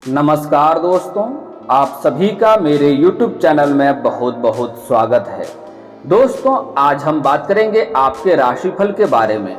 नमस्कार दोस्तों, आप सभी का मेरे YouTube चैनल में बहुत बहुत स्वागत है। दोस्तों, आज हम बात करेंगे आपके राशिफल के बारे में।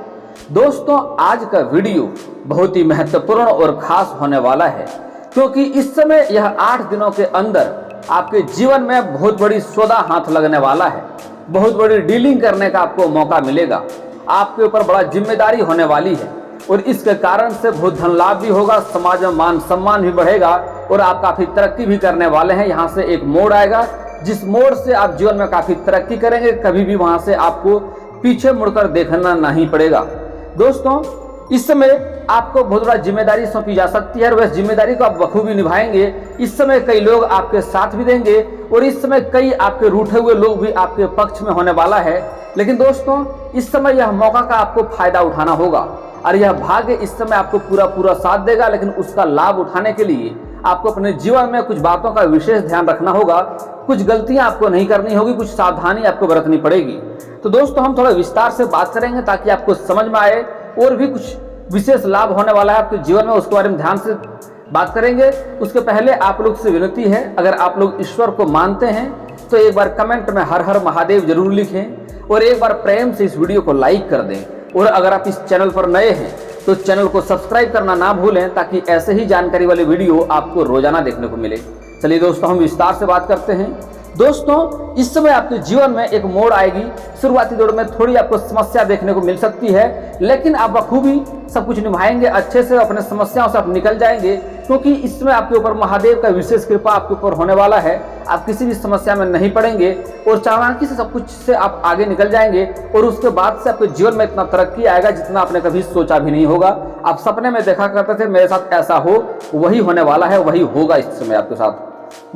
दोस्तों, आज का वीडियो बहुत ही महत्वपूर्ण और खास होने वाला है, क्योंकि इस समय यह 8 दिनों के अंदर आपके जीवन में बहुत बड़ी सौदा हाथ लगने वाला है। बहुत बड़ी डीलिंग करने का आपको मौका मिलेगा। आपके ऊपर बड़ा जिम्मेदारी होने वाली है और इसके कारण से बहुत धन लाभ भी होगा, समाज में मान सम्मान भी बढ़ेगा और आप काफ़ी तरक्की भी करने वाले हैं। यहाँ से एक मोड़ आएगा, जिस मोड़ से आप जीवन में काफ़ी तरक्की करेंगे। कभी भी वहाँ से आपको पीछे मुड़कर देखना नहीं पड़ेगा। दोस्तों, इस समय आपको बहुत बड़ा जिम्मेदारी सौंपी जा सकती है और वह जिम्मेदारी को आप बखूबी निभाएंगे। इस समय कई लोग आपके साथ भी देंगे और इस समय कई आपके रूठे हुए लोग भी आपके पक्ष में होने वाला है। लेकिन दोस्तों, इस समय यह मौका का आपको फायदा उठाना होगा और यह भाग्य इस समय आपको पूरा साथ देगा। लेकिन उसका लाभ उठाने के लिए आपको अपने जीवन में कुछ बातों का विशेष ध्यान रखना होगा। कुछ गलतियां आपको नहीं करनी होगी, कुछ सावधानी आपको बरतनी पड़ेगी। तो दोस्तों, हम थोड़ा विस्तार से बात करेंगे ताकि आपको समझ में आए और भी कुछ विशेष लाभ होने वाला है आपके जीवन में, उसके बारे में ध्यान से बात करेंगे। उसके पहले आप लोग से विनती है, अगर आप लोग ईश्वर को मानते हैं तो एक बार कमेंट में हर हर महादेव जरूर लिखें और एक बार प्रेम से इस वीडियो को लाइक कर दें। और अगर आप इस चैनल पर नए हैं तो चैनल को सब्सक्राइब करना ना भूलें, ताकि ऐसे ही जानकारी वाले वीडियो आपको रोजाना देखने को मिले। चलिए दोस्तों, हम विस्तार से बात करते हैं। दोस्तों, इस समय आपके जीवन में एक मोड़ आएगी। शुरुआती दौर में थोड़ी आपको समस्या देखने को मिल सकती है, लेकिन आप बखूबी सब कुछ निभाएंगे, अच्छे से अपने समस्याओं से आप निकल जाएंगे, क्योंकि इसमें आपके ऊपर महादेव का विशेष कृपा आपके ऊपर होने वाला है। आप किसी भी समस्या में नहीं पड़ेंगे और चालाकी से सब कुछ से आप आगे निकल जाएंगे और उसके बाद से आपके जीवन में इतना तरक्की आएगा जितना आपने कभी सोचा भी नहीं होगा। आप सपने में देखा करते थे मेरे साथ ऐसा हो, वही होने वाला है, वही होगा इस समय आपके साथ।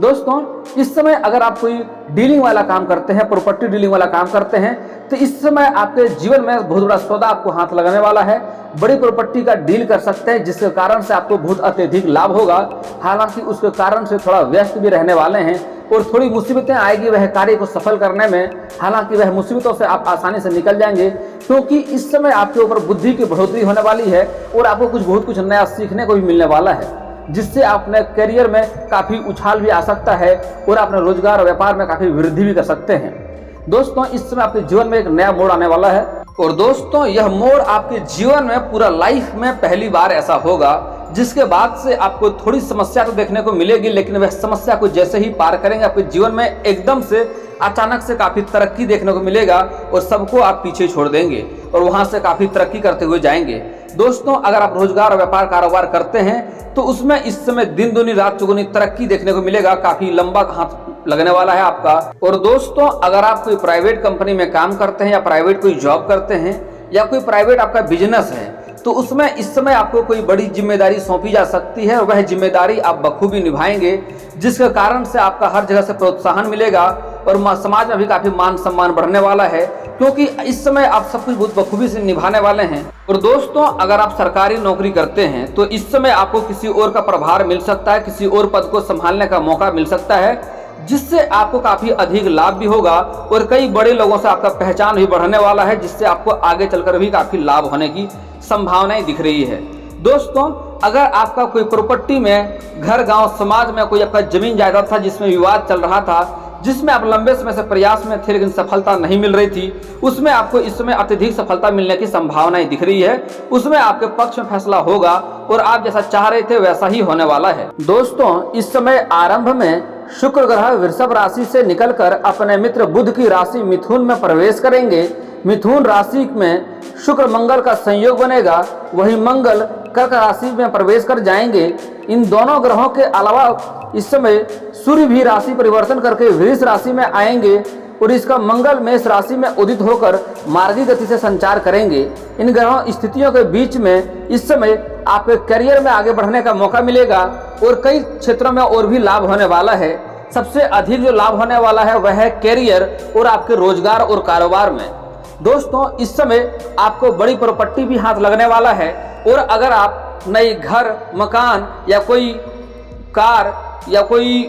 दोस्तों, इस समय अगर आप कोई डीलिंग वाला काम करते हैं, प्रॉपर्टी डीलिंग वाला काम करते हैं, तो इस समय आपके जीवन में बहुत बड़ा सौदा आपको हाथ लगाने वाला है। बड़ी प्रॉपर्टी का डील कर सकते हैं, जिसके कारण से आपको बहुत अत्यधिक लाभ होगा। हालांकि उसके कारण से थोड़ा व्यस्त भी रहने वाले हैं और थोड़ी मुसीबतें आएगी वह कार्य को सफल करने में। हालांकि वह मुसीबतों से आप आसानी से निकल जाएंगे, क्योंकि इस समय आपके ऊपर बुद्धि की बढ़ोतरी होने वाली है और आपको बहुत कुछ नया सीखने को भी मिलने वाला है, जिससे अपने करियर में काफ़ी उछाल भी आ सकता है और अपने रोजगार और व्यापार में काफ़ी वृद्धि भी कर सकते हैं। दोस्तों, इस समय आपके जीवन में एक नया मोड़ आने वाला है और दोस्तों, यह मोड़ आपके जीवन में पूरा लाइफ में पहली बार ऐसा होगा, जिसके बाद से आपको थोड़ी समस्या तो देखने को मिलेगी, लेकिन वह समस्या को जैसे ही पार करेंगे आपके जीवन में एकदम से अचानक से काफ़ी तरक्की देखने को मिलेगा और सबको आप पीछे छोड़ देंगे और वहाँ से काफ़ी तरक्की करते हुए जाएंगे। दोस्तों, अगर आप रोजगार और व्यापार कारोबार करते हैं तो उसमें इस समय दिन दूनी रात चौगुनी तरक्की देखने को मिलेगा। काफ़ी लंबा हाथ लगने वाला है आपका। और दोस्तों, अगर आप कोई प्राइवेट कंपनी में काम करते हैं या प्राइवेट कोई जॉब करते हैं या कोई प्राइवेट आपका बिजनेस है, तो उसमें इस समय आपको कोई बड़ी जिम्मेदारी सौंपी जा सकती है और वह जिम्मेदारी आप बखूबी निभाएंगे, जिसके कारण से आपका हर जगह से प्रोत्साहन मिलेगा और समाज में भी काफ़ी मान सम्मान बढ़ने वाला है, क्योंकि इस समय आप सब कुछ बहुत बखूबी से निभाने वाले हैं। और दोस्तों, अगर आप सरकारी नौकरी करते हैं तो इस समय आपको किसी और का प्रभार मिल सकता है, किसी और पद को संभालने का मौका मिल सकता है, जिससे आपको काफ़ी अधिक लाभ भी होगा और कई बड़े लोगों से आपका पहचान भी बढ़ने वाला है, जिससे आपको आगे चलकर भी काफ़ी लाभ होने की संभावनाएं दिख रही है। दोस्तों, अगर आपका कोई प्रॉपर्टी में घर गांव समाज में कोई आपका जमीन जायदाद था जिसमें विवाद चल रहा था, जिसमें आप लंबे समय से प्रयास में थे लेकिन सफलता नहीं मिल रही थी, उसमें आपको इस समय अत्यधिक सफलता मिलने की संभावनाएं दिख रही है। उसमें आपके पक्ष में फैसला होगा और आप जैसा चाह रहे थे वैसा ही होने वाला है। दोस्तों, इस समय आरंभ में शुक्र ग्रह वृषभ राशि से निकलकर अपने मित्र बुध की राशि मिथुन में प्रवेश करेंगे। मिथुन राशि में शुक्र मंगल का संयोग बनेगा, वही मंगल कर्क राशि में प्रवेश कर जाएंगे। इन दोनों ग्रहों के अलावा इस समय सूर्य भी राशि परिवर्तन करके वृष राशि में आएंगे और इसका मंगल मेष राशि में उदित होकर मार्गी गति से संचार करेंगे। इन ग्रहों स्थितियों के बीच में इस समय आपके करियर में आगे बढ़ने का मौका मिलेगा और कई क्षेत्रों में और भी लाभ होने वाला है। सबसे अधिक जो लाभ होने वाला है वह है करियर और आपके रोजगार और कारोबार में। दोस्तों, इस समय आपको बड़ी प्रॉपर्टी भी हाथ लगने वाला है और अगर आप नई घर मकान या कोई कार या कोई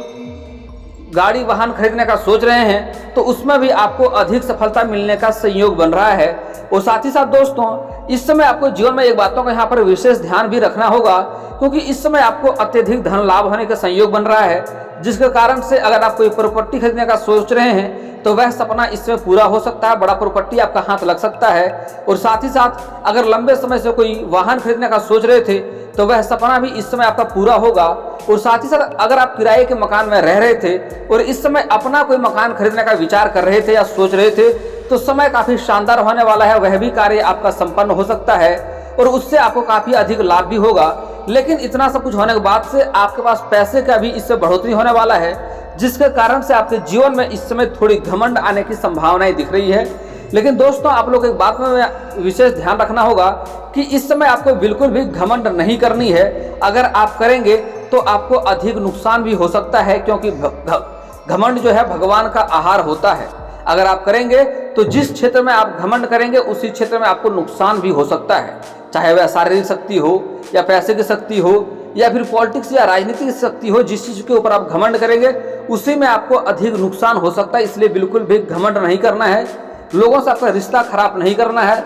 गाड़ी वाहन खरीदने का सोच रहे हैं तो उसमें भी आपको अधिक सफलता मिलने का संयोग बन रहा है। और साथ ही साथ दोस्तों, इस समय आपको जीवन में एक बातों का यहाँ पर विशेष ध्यान भी रखना होगा, क्योंकि इस समय आपको अत्यधिक धन लाभ होने का संयोग बन रहा है, जिसके कारण से अगर आप कोई प्रॉपर्टी खरीदने का सोच रहे हैं तो वह सपना इसमें पूरा हो सकता है, बड़ा प्रॉपर्टी आपका हाथ लग सकता है। और साथ ही साथ अगर लंबे समय से कोई वाहन खरीदने का सोच रहे थे तो वह सपना भी इस समय आपका पूरा होगा। और साथ ही साथ अगर आप किराए के मकान में रह रहे थे और इस समय अपना कोई मकान खरीदने का विचार कर रहे थे या सोच रहे थे तो समय काफी शानदार होने वाला है, वह भी कार्य आपका संपन्न हो सकता है और उससे आपको काफी अधिक लाभ भी होगा। लेकिन इतना सब कुछ होने के बाद से आपके पास पैसे का भी इससे बढ़ोतरी होने वाला है, जिसके कारण से आपके जीवन में इस समय थोड़ी घमंड आने की संभावनाएं दिख रही है। लेकिन दोस्तों आप लोग एक बात में विशेष ध्यान रखना होगा कि इस समय आपको बिल्कुल भी घमंड नहीं करनी है। अगर आप करेंगे तो आपको अधिक नुकसान भी हो सकता है, क्योंकि घमंड जो है भगवान का आहार होता है। अगर आप करेंगे तो जिस क्षेत्र में आप घमंड करेंगे उसी क्षेत्र में आपको नुकसान भी हो सकता है, चाहे वह शारीरिक शक्ति हो या पैसे की शक्ति हो या फिर पॉलिटिक्स या राजनीति की शक्ति हो। जिस चीज के ऊपर आप घमंड करेंगे उसी में आपको अधिक नुकसान हो सकता है। इसलिए बिल्कुल भी घमंड नहीं करना है, लोगों से आपका रिश्ता खराब नहीं करना है,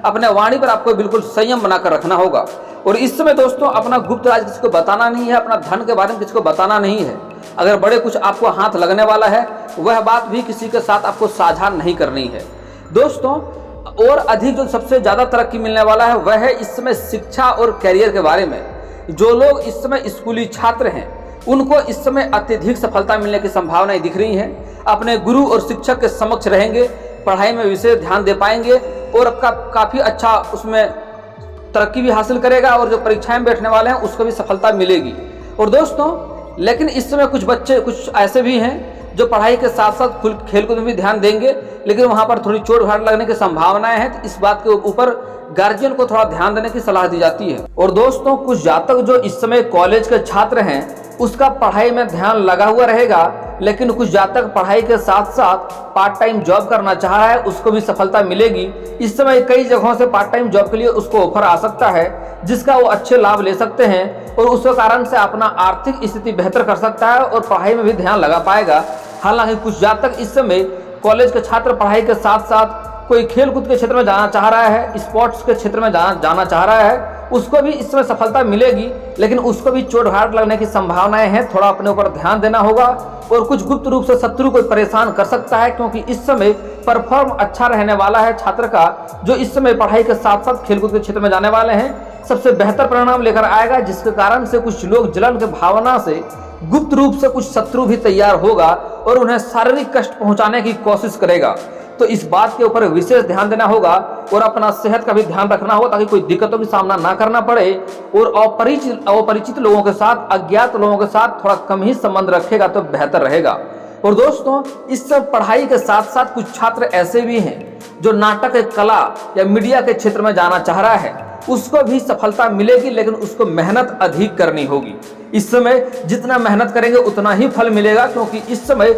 अपने वाणी पर आपको बिल्कुल संयम बनाकर रखना होगा। और इस समय दोस्तों अपना गुप्त राज किसी को बताना नहीं है, अपना धन के बारे में किसी को बताना नहीं है। अगर बड़े कुछ आपको हाथ लगने वाला है वह बात भी किसी के साथ आपको साझा नहीं करनी है। दोस्तों और अधिक जो सबसे ज्यादा तरक्की मिलने वाला है वह है इस समय शिक्षा और करियर के बारे में। जो लोग इस समय स्कूली छात्र हैं उनको इस समय अत्यधिक सफलता मिलने की संभावनाएं दिख रही हैं। अपने गुरु और शिक्षक के समक्ष रहेंगे, पढ़ाई में विशेष ध्यान दे पाएंगे और काफी अच्छा उसमें तरक्की भी हासिल करेगा और जो परीक्षाएं में बैठने वाले हैं उसको भी सफलता मिलेगी। और दोस्तों लेकिन इस समय कुछ बच्चे कुछ ऐसे भी हैं जो पढ़ाई के साथ साथ खेलकूद में भी ध्यान देंगे, लेकिन वहां पर थोड़ी चोट घाट लगने की संभावनाएं हैं। तो इस बात के ऊपर गार्जियन को थोड़ा ध्यान देने की सलाह दी जाती है। और दोस्तों कुछ जातक जो इस समय कॉलेज के छात्र हैं उसका पढ़ाई में ध्यान लगा हुआ रहेगा, लेकिन कुछ जातक पढ़ाई के साथ साथ पार्ट टाइम जॉब करना चाह रहा है, उसको भी सफलता मिलेगी। इस समय कई जगहों से पार्ट टाइम जॉब के लिए उसको ऑफर आ सकता है, जिसका वो अच्छे लाभ ले सकते हैं और उसके कारण से अपना आर्थिक स्थिति बेहतर कर सकता है और पढ़ाई में भी ध्यान लगा पाएगा। हालांकि कुछ जातक इस समय कॉलेज के छात्र पढ़ाई के साथ साथ कोई खेल कूद के क्षेत्र में जाना चाह रहा है, स्पोर्ट्स के क्षेत्र में जाना चाह रहा है, उसको भी इसमें सफलता मिलेगी, लेकिन उसको भी चोट घाट लगने की संभावनाएं हैं। थोड़ा अपने ऊपर ध्यान देना होगा। और कुछ गुप्त रूप से शत्रु को परेशान कर सकता है, क्योंकि इस समय परफॉर्म अच्छा रहने वाला है छात्र का, जो इस समय पढ़ाई के साथ साथ खेलकूद के क्षेत्र में जाने वाले हैं, सबसे बेहतर परिणाम लेकर आएगा, जिसके कारण से कुछ लोग जलन के भावना से गुप्त रूप से कुछ शत्रु भी तैयार होगा और उन्हें शारीरिक कष्ट पहुंचाने की कोशिश करेगा। तो इस बात के ऊपर विशेष ध्यान देना होगा और अपना सेहत का भी ध्यान रखना होगा, ताकि कोई दिक्कतों की सामना ना करना पड़े। और अपरिचित लोगों के साथ, अज्ञात लोगों के साथ थोड़ा कम ही संबंध रखेगा तो बेहतर रहेगा। और दोस्तों इस सब पढ़ाई के साथ साथ कुछ छात्र ऐसे भी हैं जो नाटक, कला या मीडिया के क्षेत्र में जाना चाह रहा है, उसको भी सफलता मिलेगी, लेकिन उसको मेहनत अधिक करनी होगी। इस समय जितना मेहनत करेंगे उतना ही फल मिलेगा, क्योंकि इस समय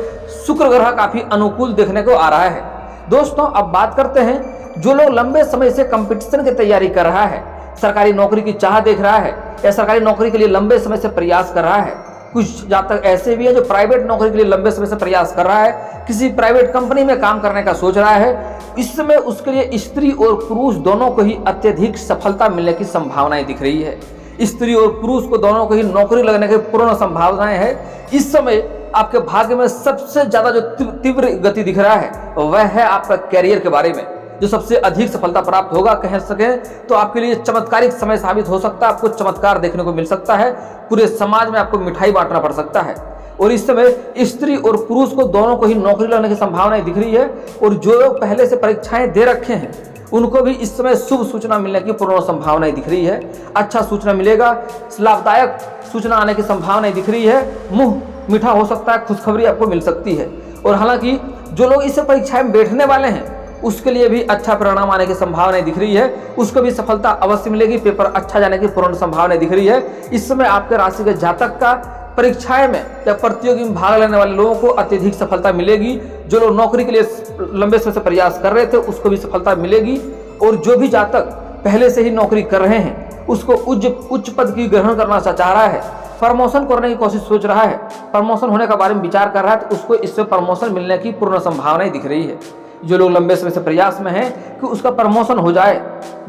शुक्र ग्रह काफी अनुकूल देखने को आ रहा है। दोस्तों अब बात करते हैं जो लोग लंबे समय से कंपटीशन की तैयारी कर रहा है, सरकारी नौकरी की चाह देख रहा है या सरकारी नौकरी के लिए लंबे समय से प्रयास कर रहा है। कुछ जातक ऐसे भी है जो प्राइवेट नौकरी के लिए लंबे समय से प्रयास कर रहा है, किसी प्राइवेट कंपनी में काम करने का सोच रहा है। इस समय उसके लिए स्त्री और पुरुष दोनों को ही अत्यधिक सफलता मिलने की संभावनाएं दिख रही है। स्त्री और पुरुष को दोनों को ही नौकरी लगने की पूर्ण संभावनाएं है। इस समय आपके भाग्य में सबसे ज्यादा जो तीव्र गति दिख रहा है वह है आपका कैरियर के बारे में, जो सबसे अधिक सफलता प्राप्त होगा। कह सके तो आपके लिए चमत्कारिक समय साबित हो सकता है, आपको चमत्कार देखने को मिल सकता है, पूरे समाज में आपको मिठाई बांटना पड़ सकता है। और इस समय स्त्री और पुरुष को दोनों को ही नौकरी लगने की संभावनाएं दिख रही है। और जो लोग पहले से परीक्षाएं दे रखे हैं उनको भी इस समय शुभ सूचना मिलने की पूर्ण संभावनाएं दिख रही है। अच्छा सूचना मिलेगा, लाभदायक सूचना आने की संभावनाएं दिख रही है, मुंह मीठा हो सकता है, खुशखबरी आपको मिल सकती है। और हालांकि जो लोग इस परीक्षाएं में बैठने वाले हैं उसके लिए भी अच्छा परिणाम आने की संभावनाएं दिख रही है, उसको भी सफलता अवश्य मिलेगी, पेपर अच्छा जाने की पूर्ण संभावनाएं दिख रही है। इस समय आपके राशि के जातक का परीक्षाएं में या प्रतियोगी में भाग लेने वाले लोगों को अत्यधिक सफलता मिलेगी। जो लोग नौकरी के लिए लंबे समय से प्रयास कर रहे थे उसको भी सफलता मिलेगी। और जो भी जातक पहले से ही नौकरी कर रहे हैं उसको उच्च पद की ग्रहण करना चाह रहा है, प्रमोशन करने की कोशिश सोच रहा है, प्रमोशन होने के बारे में विचार कर रहा है, तो उसको इससे प्रमोशन मिलने की पूर्ण संभावनाएं दिख रही है। जो लोग लंबे समय से प्रयास में हैं कि उसका प्रमोशन हो जाए,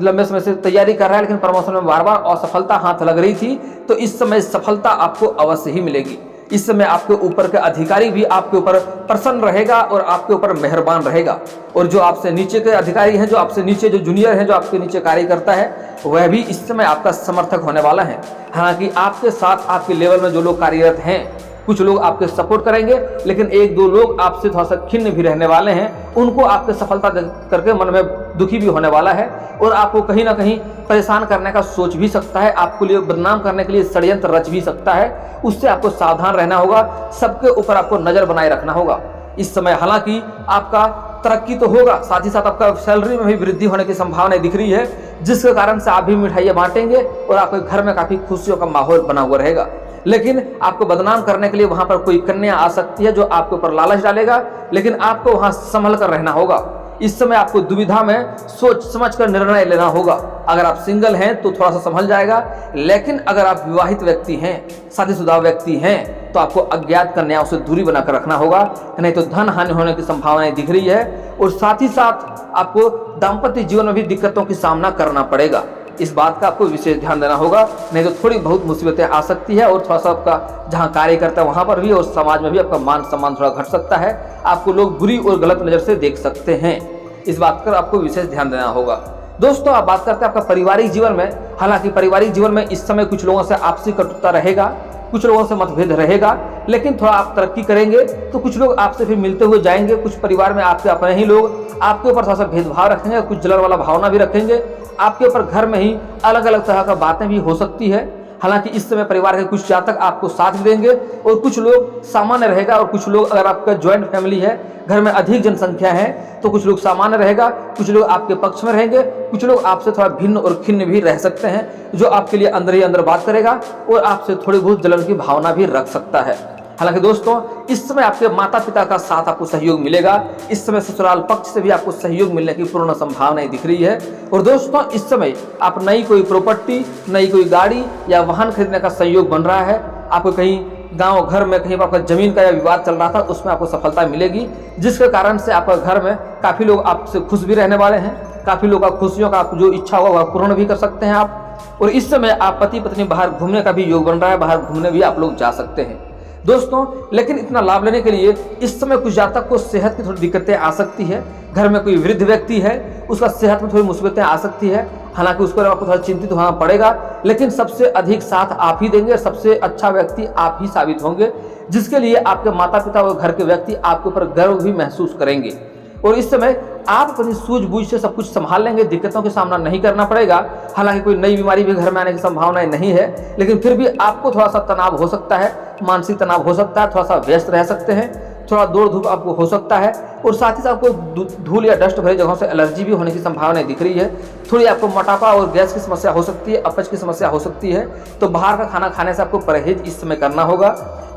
लंबे समय से तैयारी कर रहा है लेकिन प्रमोशन में बार बार असफलता हाथ लग रही थी, तो इस समय सफलता आपको अवश्य ही मिलेगी। इस समय आपके ऊपर के अधिकारी भी आपके ऊपर प्रसन्न रहेगा और आपके ऊपर मेहरबान रहेगा। और जो आपसे नीचे के अधिकारी हैं, जो आपसे नीचे जो जूनियर हैं, जो आपके नीचे कार्य करता है, वह भी इस समय आपका समर्थक होने वाला है। हालांकि आपके साथ आपके लेवल में जो लोग कार्यरत हैं, कुछ लोग आपके सपोर्ट करेंगे, लेकिन एक दो लोग आपसे थोड़ा सा खिन्न भी रहने वाले हैं। उनको आपके सफलता करके मन में दुखी भी होने वाला है और आपको कहीं ना कहीं परेशान करने का सोच भी सकता है, आपको लिए बदनाम करने के लिए षड्यंत्र रच भी सकता है। उससे आपको सावधान रहना होगा, सबके ऊपर आपको नजर बनाए रखना होगा। इस समय हालांकि आपका तरक्की तो होगा, साथ ही साथ आपका सैलरी में भी वृद्धि होने की संभावना दिख रही है, जिसके कारण से आप भी मिठाइयाँ बांटेंगे और आपके घर में काफी खुशियों का माहौल बना हुआ रहेगा। लेकिन आपको बदनाम करने के लिए वहां पर कोई कन्या आ सकती है जो आपके ऊपर लालच डालेगा, लेकिन आपको वहां संभल कर रहना होगा। इस समय आपको दुविधा में सोच समझ कर निर्णय लेना होगा। अगर आप सिंगल हैं तो थोड़ा सा संभल जाएगा, लेकिन अगर आप विवाहित व्यक्ति हैं, शादीशुदा व्यक्ति हैं, तो आपको अज्ञात कन्याओं से दूरी बनाकर रखना होगा, नहीं तो धन हानि होने की संभावनाएं दिख रही है। और साथ ही साथ आपको दाम्पत्य जीवन में भी दिक्कतों की सामना करना पड़ेगा। इस बात का आपको विशेष ध्यान देना होगा, नहीं तो थोड़ी बहुत मुसीबतें आ सकती है। और थोड़ा सा आपका जहां कार्य करता है वहां पर भी और समाज में भी आपका मान सम्मान थोड़ा घट सकता है, आपको लोग बुरी और गलत नजर से देख सकते हैं। इस बात पर आपको विशेष ध्यान देना होगा। दोस्तों, आप बात करते हैं आपका पारिवारिक जीवन में। हालांकि पारिवारिक जीवन में इस समय कुछ लोगों से आपसी कटुता रहेगा, कुछ लोगों से मतभेद रहेगा, लेकिन थोड़ा आप तरक्की करेंगे तो कुछ लोग आपसे फिर मिलते हुए जाएंगे। कुछ परिवार में आपके अपने ही लोग आपके ऊपर थोड़ा सा भेदभाव रखेंगे, कुछ जलन वाला भावना भी रखेंगे आपके ऊपर। घर में ही अलग अलग तरह का बातें भी हो सकती है। हालांकि इस समय परिवार के कुछ जातक आपको साथ देंगे और कुछ लोग सामान्य रहेगा। और कुछ लोग, अगर आपका ज्वाइंट फैमिली है, घर में अधिक जनसंख्या है, तो कुछ लोग सामान्य रहेगा, कुछ लोग आपके पक्ष में रहेंगे, कुछ लोग आपसे थोड़ा भिन्न और खिन्न भी रह सकते हैं, जो आपके लिए अंदर ही अंदर बात करेगा और आपसे थोड़ी बहुत जलन की भावना भी रख सकता है। हालांकि दोस्तों, इस समय आपके माता पिता का साथ आपको सहयोग मिलेगा। इस समय ससुराल पक्ष से भी आपको सहयोग मिलने की पूर्ण संभावनाएं दिख रही है। और दोस्तों, इस समय आप नई कोई प्रॉपर्टी, नई कोई गाड़ी या वाहन खरीदने का सहयोग बन रहा है। आपको कहीं गांव घर में कहीं आपका जमीन का या विवाद चल रहा था, उसमें आपको सफलता मिलेगी, जिसके कारण से आपका घर में काफी लोग आपसे खुश भी रहने वाले हैं। काफी लोग आप खुशियों का जो इच्छा होगा वह पूर्ण भी कर सकते हैं आप। और इस समय आप पति पत्नी बाहर घूमने का भी योग बन रहा है, बाहर घूमने भी आप लोग जा सकते हैं दोस्तों। लेकिन इतना लाभ लेने के लिए इस समय कुछ जातक को सेहत की थोड़ी दिक्कतें आ सकती है। घर में कोई वृद्ध व्यक्ति है, उसका सेहत में थोड़ी मुसीबतें आ सकती है। हालांकि उसको आपको थोड़ा चिंतित होना पड़ेगा, लेकिन सबसे अधिक साथ आप ही देंगे, सबसे अच्छा व्यक्ति आप ही साबित होंगे, जिसके लिए आपके माता पिता और घर के व्यक्ति आपके ऊपर गर्व भी महसूस करेंगे। और इस समय आप अपनी सूझबूझ से सब कुछ संभाल लेंगे, दिक्कतों का सामना नहीं करना पड़ेगा। हालांकि कोई नई बीमारी भी घर में आने की संभावनाएं नहीं है, लेकिन फिर भी आपको थोड़ा सा तनाव हो सकता है, मानसिक तनाव हो सकता है, थोड़ा सा व्यस्त रह सकते हैं, थोड़ा दौड़ धूप आपको हो सकता है। और साथ ही साथ आपको धूल या डस्ट भरी जगहों से एलर्जी भी होने की संभावनाएं दिख रही है। थोड़ी आपको मोटापा और गैस की समस्या हो सकती है, अपच की समस्या हो सकती है, तो बाहर का खाना खाने से आपको परहेज इस समय करना होगा।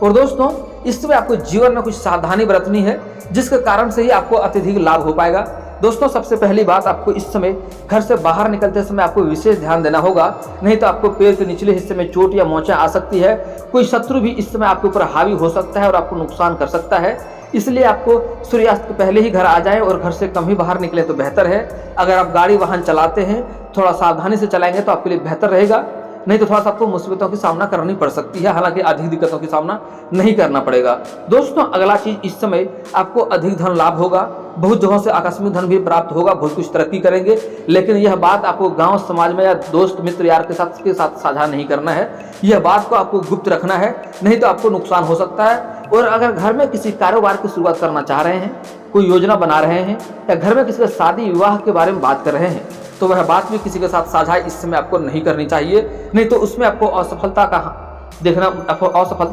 और दोस्तों, इस समय आपको जीवन में कुछ सावधानी बरतनी है, जिसके कारण से ही आपको अत्यधिक लाभ हो पाएगा। दोस्तों, सबसे पहली बात, आपको इस समय घर से बाहर निकलते समय आपको विशेष ध्यान देना होगा, नहीं तो आपको पैर के निचले हिस्से में चोट या मोचा आ सकती है। कोई शत्रु भी इस समय आपके ऊपर हावी हो सकता है और आपको नुकसान कर सकता है। इसलिए आपको सूर्यास्त के पहले ही घर आ जाएं और घर से कम ही बाहर निकले तो बेहतर है। अगर आप गाड़ी वाहन चलाते हैं, थोड़ा सावधानी से चलाएंगे तो आपके लिए बेहतर रहेगा, नहीं तो थोड़ा सा आपको मुसीबतों की सामना करनी पड़ सकती है। हालांकि अधिक दिक्कतों की सामना नहीं करना पड़ेगा। दोस्तों, अगला चीज, इस समय आपको अधिक धन लाभ होगा, बहुत जगहों से आकस्मिक धन भी प्राप्त होगा, बहुत कुछ तरक्की करेंगे। लेकिन यह बात आपको गांव समाज में या दोस्त मित्र यार के साथ साझा नहीं करना है। यह बात को आपको गुप्त रखना है, नहीं तो आपको नुकसान हो सकता है। और अगर घर में किसी कारोबार की शुरुआत करना चाह रहे हैं, कोई योजना बना रहे हैं, या घर में किसी का शादी विवाह के बारे में बात कर रहे हैं, तो वह बात भी किसी के साथ साझा इस समय आपको नहीं करनी चाहिए, नहीं तो उसमें आपको असफलता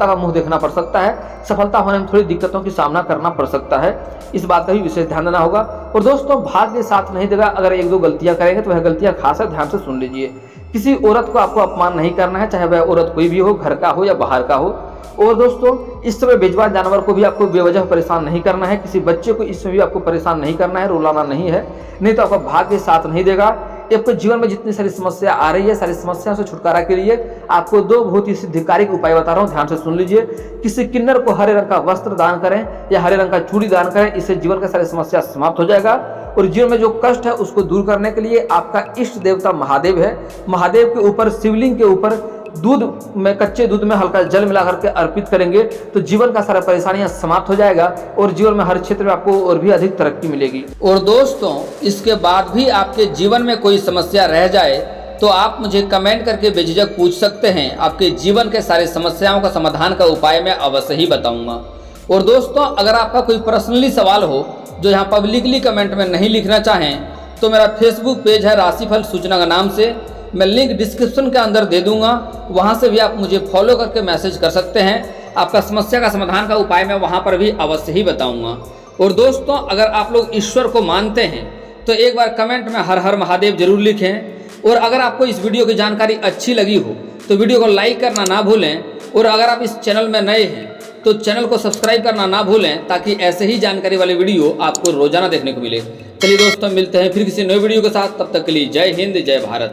का मुंह देखना पड़ सकता है। सफलता होने में थोड़ी दिक्कतों की सामना करना पड़ सकता है। इस बात का भी विशेष ध्यान देना होगा। और दोस्तों, भाग्य साथ नहीं देगा। अगर एक दो गलतियां करेंगे तो वह गलतियां खासा ध्यान से सुन लीजिए। किसी औरत को आपको अपमान नहीं करना है, चाहे वह औरत कोई भी हो, घर का हो या बाहर का हो। और दोस्तों, इस समय बेजुबान जानवर को भी आपको बेवजह परेशान नहीं करना है, किसी बच्चे को इस समय भी आपको परेशान नहीं करना है, रुलाना नहीं है, नहीं तो आपका भाग्य साथ नहीं देगा। आपके जीवन में जितनी सारी समस्या आ रही है, सारी समस्याओं से छुटकारा के लिए आपको 2 बहुत ही सिद्धिकारी उपाय बता रहा हूँ, ध्यान से सुन लीजिए। किसी किन्नर को हरे रंग का वस्त्र दान करें या हरे रंग का चूड़ी दान करें, इससे जीवन का सारी समस्या समाप्त हो जाएगा। और जीवन में जो कष्ट है उसको दूर करने के लिए आपका इष्ट देवता महादेव है, महादेव के ऊपर, शिवलिंग के ऊपर दूध में, कच्चे दूध में हल्का जल मिला करके अर्पित करेंगे तो जीवन का सारा परेशानियां समाप्त हो जाएगा और जीवन में हर क्षेत्र में आपको और भी अधिक तरक्की मिलेगी। और दोस्तों, इसके बाद भी आपके जीवन में कोई समस्या रह जाए तो आप मुझे कमेंट करके बेझिझक पूछ सकते हैं। आपके जीवन के सारे समस्याओं का समाधान का उपाय मैं अवश्य ही बताऊंगा। और दोस्तों, अगर आपका कोई पर्सनली सवाल हो जो यहाँ पब्लिकली कमेंट में नहीं लिखना चाहें तो मेरा फेसबुक पेज है राशिफल सूचना का नाम से, मैं लिंक डिस्क्रिप्शन के अंदर दे दूंगा, वहां से भी आप मुझे फॉलो करके मैसेज कर सकते हैं। आपका समस्या का समाधान का उपाय मैं वहां पर भी अवश्य ही बताऊंगा। और दोस्तों, अगर आप लोग ईश्वर को मानते हैं तो एक बार कमेंट में हर हर महादेव जरूर लिखें। और अगर आपको इस वीडियो की जानकारी अच्छी लगी हो तो वीडियो को लाइक करना ना भूलें। और अगर आप इस चैनल में नए हैं तो चैनल को सब्सक्राइब करना ना भूलें, ताकि ऐसे ही जानकारी वाले वीडियो आपको रोजाना देखने को मिले। चलिए दोस्तों, मिलते हैं फिर किसी नए वीडियो के साथ, तब तक के लिए जय हिंद, जय भारत।